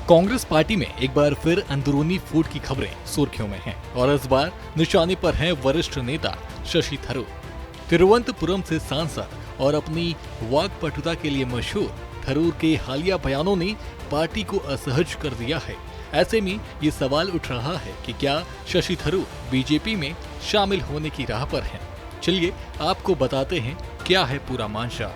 Congress party में एक बार फिर अंदरूनी फूट की खबरें सुर्खियों में हैं और इस बार निशाने पर हैं वरिष्ठ नेता शशि थरूर। तिरुवनंतपुरम से सांसद और अपनी वाक्पटुता के लिए मशहूर थरूर के हालिया बयानों ने पार्टी को असहज कर दिया है। ऐसे में ये सवाल उठ रहा है कि क्या शशि थरूर बीजेपी में शामिल होने की राह पर हैं? चलिए आपको बताते हैं क्या है पूरा मामला।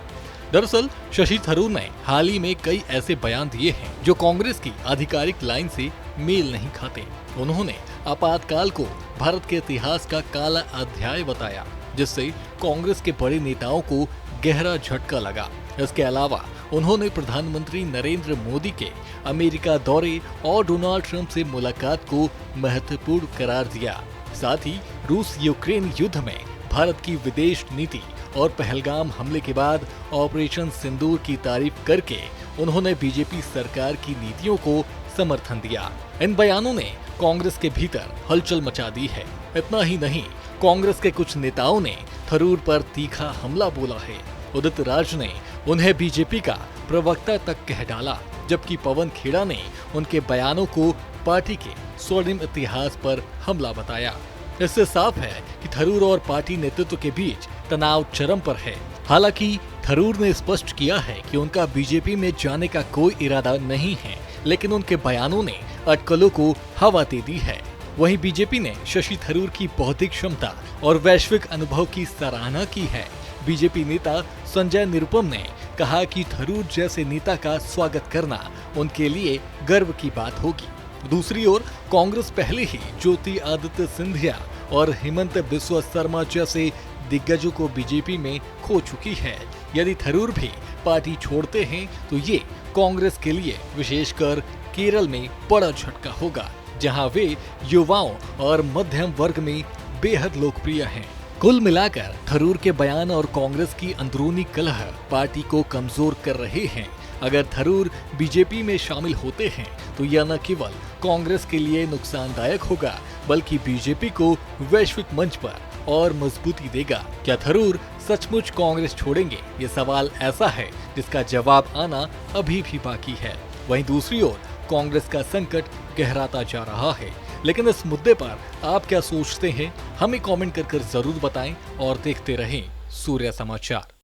दरअसल शशि थरूर ने हाल ही में कई ऐसे बयान दिए हैं जो कांग्रेस की आधिकारिक लाइन से मेल नहीं खाते। उन्होंने आपातकाल को भारत के इतिहास का काला अध्याय बताया, जिससे कांग्रेस के बड़े नेताओं को गहरा झटका लगा। इसके अलावा उन्होंने प्रधानमंत्री नरेंद्र मोदी के अमेरिका दौरे और डोनाल्ड ट्रंप से मुलाकात को महत्वपूर्ण करार दिया। साथ ही रूस यूक्रेन युद्ध में भारत की विदेश नीति और पहलगाम हमले के बाद ऑपरेशन सिंदूर की तारीफ करके उन्होंने बीजेपी सरकार की नीतियों को समर्थन दिया। इन बयानों ने कांग्रेस के भीतर हलचल मचा दी है। इतना ही नहीं, कांग्रेस के कुछ नेताओं ने थरूर पर तीखा हमला बोला है। उदित राज ने उन्हें बीजेपी का प्रवक्ता तक कह डाला, जबकि पवन खेड़ा ने उनके बयानों को पार्टी के स्वर्णिम इतिहास पर हमला बताया। इससे साफ है कि थरूर और पार्टी नेतृत्व के बीच तनाव चरम पर है। हालांकि थरूर ने स्पष्ट किया है कि उनका बीजेपी में जाने का कोई इरादा नहीं है, लेकिन उनके बयानों ने अटकलों को हवा दे दी है। वहीं बीजेपी ने शशि थरूर की बौद्धिक क्षमता और वैश्विक अनुभव की सराहना की है। बीजेपी नेता संजय निरुपम ने कहा कि थरूर जैसे नेता का स्वागत करना उनके लिए गर्व की बात होगी। दूसरी ओर कांग्रेस पहले ही ज्योति आदित्य सिंधिया और हेमंत बिस्वा शर्मा जैसे दिग्गजों को बीजेपी में खो चुकी है। यदि थरूर भी पार्टी छोड़ते हैं तो ये कांग्रेस के लिए विशेषकर केरल में बड़ा झटका होगा, जहां वे युवाओं और मध्यम वर्ग में बेहद लोकप्रिय हैं। कुल मिलाकर थरूर के बयान और कांग्रेस की अंदरूनी कलह पार्टी को कमजोर कर रहे हैं। अगर थरूर बीजेपी में शामिल होते हैं तो यह न केवल कांग्रेस के लिए नुकसानदायक होगा, बल्कि बीजेपी को वैश्विक मंच पर और मजबूती देगा। क्या थरूर सचमुच कांग्रेस छोड़ेंगे? ये सवाल ऐसा है जिसका जवाब आना अभी भी बाकी है। वहीं दूसरी ओर कांग्रेस का संकट गहराता जा रहा है। लेकिन इस मुद्दे पर आप क्या सोचते हैं? हमें कमेंट कर जरूर बताएं और देखते रहें सूर्य समाचार।